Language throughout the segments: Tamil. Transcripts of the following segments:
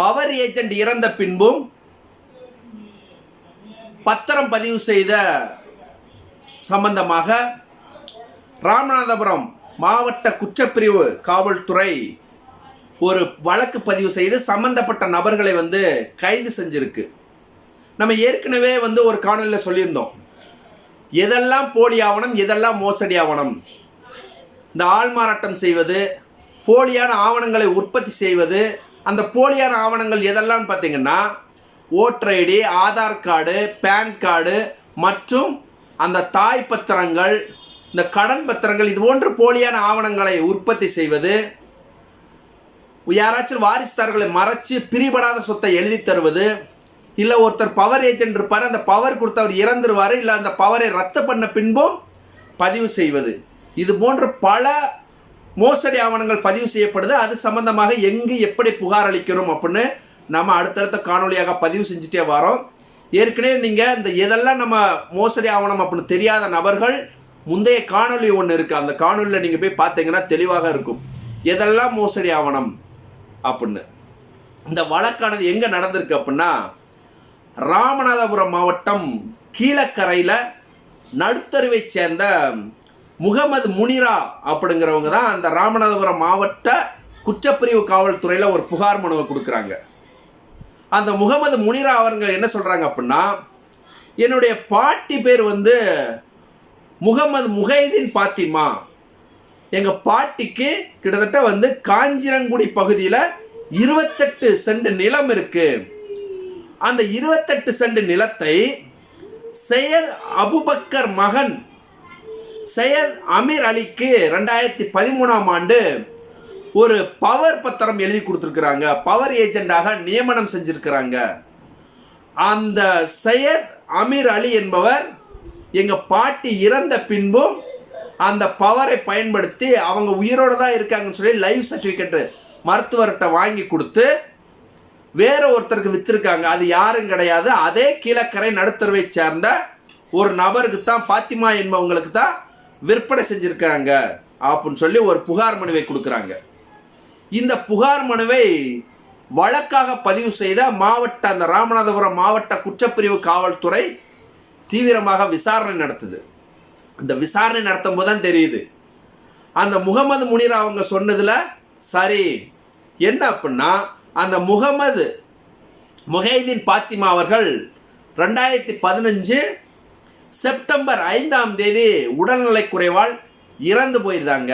பவர் ஏஜென்ட் இறந்த பின்பும் பத்திரம் பதிவு செய்த சம்பந்தமாக ராமநாதபுரம் மாவட்ட குற்றப்பிரிவு காவல்துறை ஒரு வழக்கு பதிவு செய்து சம்பந்தப்பட்ட நபர்களை கைது செஞ்சிருக்கு. நம்ம ஏற்கனவே ஒரு காணொலியில் சொல்லியிருந்தோம், எதெல்லாம் போலி ஆவணம், எதெல்லாம் மோசடி ஆவணம். இந்த ஆள்மாறாட்டம் செய்வது, போலியான ஆவணங்களை உற்பத்தி செய்வது. அந்த போலியான ஆவணங்கள் எதெல்லாம் பார்த்தீங்கன்னா voter ID, Aadhaar card, PAN card மற்றும் அந்த தாய் பத்திரங்கள், இந்த கடன் பத்திரங்கள், இது போன்ற போலியான ஆவணங்களை உற்பத்தி செய்வது. யாராச்சும் வாரிசுதாரர்களை மறைச்சு பிரிபடாத சொத்தை எழுதி தருவது. இல்லை ஒருத்தர் பவர் ஏஜென்ட் இருப்பார், அந்த பவர் கொடுத்தவர் இறந்துருவார், இல்லை அந்த பவரை ரத்து பண்ண பின்பும் பதிவு செய்வது. இது போன்ற பல மோசடி ஆவணங்கள் பதிவு செய்யப்படுது. அது சம்பந்தமாக எங்கு எப்படி புகார் அளிக்கணும் அப்படின்னு நம்ம அடுத்தடுத்த காணொலியாக பதிவு செஞ்சுட்டே வரோம். ஏற்கனவே நீங்கள் இந்த எதெல்லாம் நம்ம மோசடி ஆவணம் அப்படின்னு தெரியாத நபர்கள் முந்தைய காணொலி ஒன்று இருக்குது, அந்த காணொலியில் நீங்கள் போய் பார்த்தீங்கன்னா தெளிவாக இருக்கும் எதெல்லாம் மோசடி ஆவணம் அப்படின்னு. இந்த வழக்கானது எங்கே நடந்திருக்கு அப்படின்னா ராமநாதபுரம் மாவட்டம் கீழக்கரையில் நடுத்தருவை சேர்ந்த முகமது முனிரா அப்படிங்கிறவங்க தான் அந்த ராமநாதபுரம் மாவட்ட குற்றப்பிரிவு காவல்துறையில் ஒரு புகார் மனுவை கொடுக்குறாங்க. அந்த முகமது முனிரா அவங்க என்ன சொல்கிறாங்க அப்படின்னா, என்னுடைய பாட்டி பேர் முகமது முகைதீன் பாத்திமா. எங்கள் பாட்டிக்கு கிட்டத்தட்ட காஞ்சிரங்குடி பகுதியில் 28 சென்ட் நிலம் இருக்கு. அந்த 28 சென்ட் நிலத்தை சையத் அபுபக்கர் மகன் சையத் அமீர் அலிக்கு 2013ஆம் ஆண்டு ஒரு பவர் பத்திரம் எழுதி கொடுத்துருக்குறாங்க. பவர் ஏஜெண்டாக நியமனம் செஞ்சிருக்கிறாங்க. அந்த சையத் அமீர் அலி என்பவர் எங்கள் பாட்டி இறந்த பின்பும் அந்த பவரை பயன்படுத்தி அவங்க உயிரோடு தான் இருக்காங்கன்னு சொல்லி லைவ் சர்டிஃபிகேட் மருத்துவர்கிட்ட வாங்கி கொடுத்து வேற ஒருத்தருக்கு விற்றுருக்காங்க. அது யாரும் கிடையாது, அதே கீழக்கரை நடுத்தருவை சேர்ந்த ஒரு நபருக்கு தான், பாத்திமா என்பவங்களுக்கு தான் விற்பனை செஞ்சுருக்காங்க அப்படின்னு சொல்லி ஒரு புகார் மனுவை கொடுக்குறாங்க. இந்த புகார் மனுவை வழக்காக பதிவு செய்த அந்த ராமநாதபுரம் மாவட்ட குற்றப்பிரிவு காவல்துறை தீவிரமாக விசாரணை நடத்துது. இந்த விசாரணை நடத்தும் போது தான் தெரியுது அந்த முகமது முனிரா அவங்க சொன்னதில் சரி என்ன அப்படின்னா, அந்த முகமது முகைதீன் பாத்திமா அவர்கள் 2015 செப்டம்பர் 5ஆம் தேதி உடல்நலை குறைவால் இறந்து போயிருந்தாங்க.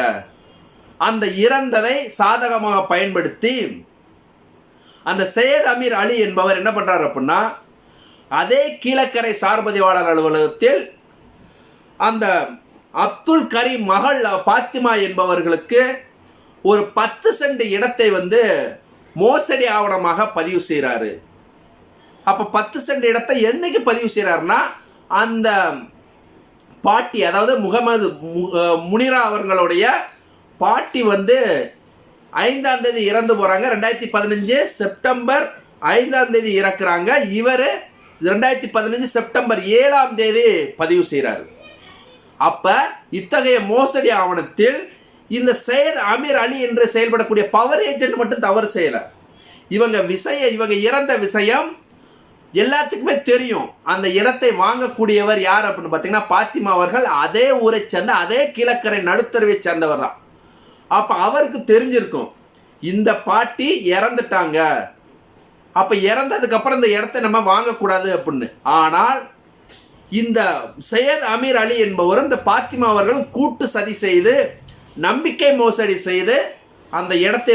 அந்த இறந்ததை சாதகமாக பயன்படுத்தி அந்த சையத் அமீர் அலி என்பவர் என்ன பண்றாரு அப்படின்னா, அதே கீழக்கரை சார்பதிவாளர் அலுவலகத்தில் அந்த அப்துல் கரீம் மகள் பாத்திமா என்பவர்களுக்கு ஒரு 10 சென்ட் இடத்தை மோசடி ஆவணமாக பதிவு செய்கிறாரு. அப்போ 10 சென்ட் இடத்தை என்னைக்கு பதிவு செய்கிறாருன்னா, அந்த பாட்டி, அதாவது முகமது முனிரா அவர்களுடைய பாட்டி 5ஆம் தேதி இறந்து போகிறாங்க. 2015 செப்டம்பர் 5ஆம் தேதி இறக்குறாங்க. இவர் 2015 செப்டம்பர் 7ஆம் தேதி பதிவு செய்கிறார். அப்போ இத்தகைய மோசடி ஆவணத்தில் இந்த சையத் அமீர் அலி என்று செயல்படக்கூடிய பவர் ஏஜென்ட் மட்டும் தவறு செய்யலை. இவங்க இறந்த விஷயம் எல்லாத்துக்குமே தெரியும். அந்த இடத்தை வாங்கக்கூடியவர் யார் அப்படின்னு பார்த்தீங்கன்னா பாத்திமா அவர்கள் அதே ஊரை சேர்ந்த, அதே கீழக்கரை நடுத்தருவை சேர்ந்தவர் தான். அப்போ அவருக்கு தெரிஞ்சிருக்கும் இந்த பாட்டி இறந்துட்டாங்க, அப்போ இறந்ததுக்கப்புறம் இந்த இடத்தை நம்ம வாங்கக்கூடாது அப்படின்னு. ஆனால் இந்த சையத் அமீர் அலி என்பவர் இந்த பாத்திமா அவர்களும் கூட்டு சதி செய்து நம்பிக்கை மோசடி செய்து அந்த இடத்தை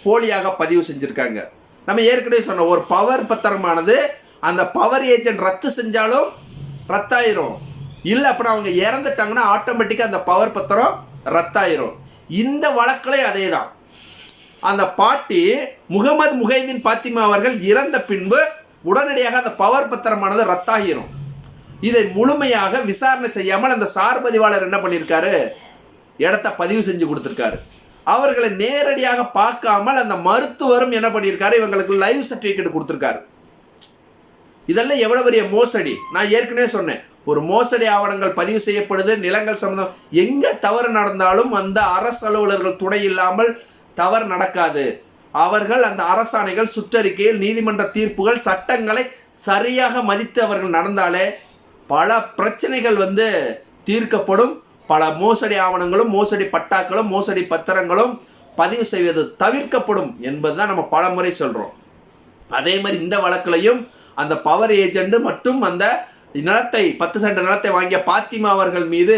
போலியாக பதிவு செஞ்சுருக்காங்க. நம்ம ஏற்கனவே சொன்ன ஒரு பவர் பத்திரமானது அந்த பவர் ஏஜென்ட் ரத்து செஞ்சாலும் ரத்தாயிரும், இல்லை அப்புறம் அவங்க இறந்துட்டாங்கன்னா ஆட்டோமேட்டிக்காக அந்த பவர் பத்திரம் ரத்தாயிரும். இந்த வழக்கிலே அதே தான். அந்த பாட்டி முகமது முகைதீன் பாத்திமா அவர்கள் இறந்த பின்பு உடனடியாக அந்த பவர் பத்திரமானது ரத்தாகிரும். இதை முழுமையாக விசாரணை செய்யாமல் அந்த சார்பதிவாளர் என்ன பண்ணியிருக்காரு, இடத்த பதிவு செஞ்சு கொடுத்துருக்காரு. அவர்களை நேரடியாக பார்க்காமல் அந்த மருத்துவரும் என்ன பண்ணியிருக்காரு, இவங்களுக்கு லைவ் சர்டிஃபிகேட் கொடுத்துருக்காரு. இதெல்லாம் எவ்வளோ பெரிய மோசடி. நான் ஏற்கனவே சொன்னேன், ஒரு மோசடி ஆவணங்கள் பதிவு செய்யப்படுது, நிலங்கள் சம்பந்தம் எங்கே தவறு நடந்தாலும் அந்த அரசு அலுவலர்கள் துணை இல்லாமல் தவறு நடக்காது. அவர்கள் அந்த அரசாணைகள், சுற்றறிக்கைகள், நீதிமன்ற தீர்ப்புகள், சட்டங்களை சரியாக மதித்து அவர்கள் நடந்தாலே பல பிரச்சனைகள் தீர்க்கப்படும். பல மோசடி ஆவணங்களும், மோசடி பட்டாக்களும், மோசடி பத்திரங்களும் பதிவு செய்வது தவிர்க்கப்படும் என்பதுதான் நம்ம பல முறை சொல்றோம். அதே மாதிரி இந்த வழக்கிலையும் அந்த பவர் ஏஜென்ட் மற்றும் அந்த நிலத்தை 10 சென்ட் நிலத்தை வாங்கிய பாத்திமா அவர்கள் மீது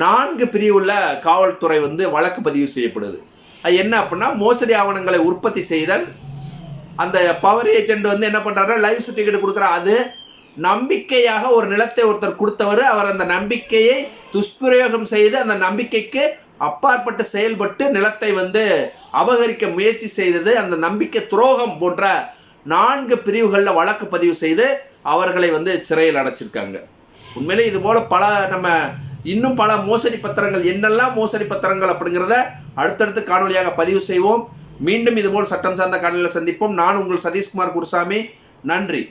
4 பிரிவுள்ள காவல்துறை வழக்கு பதிவு செய்யப்படுது. அது என்ன அப்படின்னா, மோசடி ஆவணங்களை உற்பத்தி செய்தல். அந்த பவர் ஏஜென்ட் என்ன பண்றாரு, லைவ் சர்டிஃபிகேட் கொடுக்குற, அது நம்பிக்கையாக ஒரு நிலத்தை ஒருத்தர் கொடுத்தவர், அவர் அந்த நம்பிக்கையை துஷ்பிரயோகம் செய்து அந்த நம்பிக்கைக்கு அப்பாற்பட்டு செயல்பட்டு நிலத்தை அபகரிக்க முயற்சி செய்தது, அந்த நம்பிக்கை துரோகம் போன்ற 4 பிரிவுகளில் வழக்கு பதிவு செய்து அவர்களை சிறையில் அடைச்சிருக்காங்க. உண்மையிலே இது போல இன்னும் பல மோசடி பத்திரங்கள், என்னெல்லாம் மோசடி பத்திரங்கள் அப்படிங்கிறத அடுத்தடுத்து காணொலியாக பதிவு செய்வோம். மீண்டும் இதுபோல் சட்டம் சார்ந்த காணொலியில் சந்திப்போம். நான் உங்கள் சதீஷ்குமார் குருசாமி. நன்றி.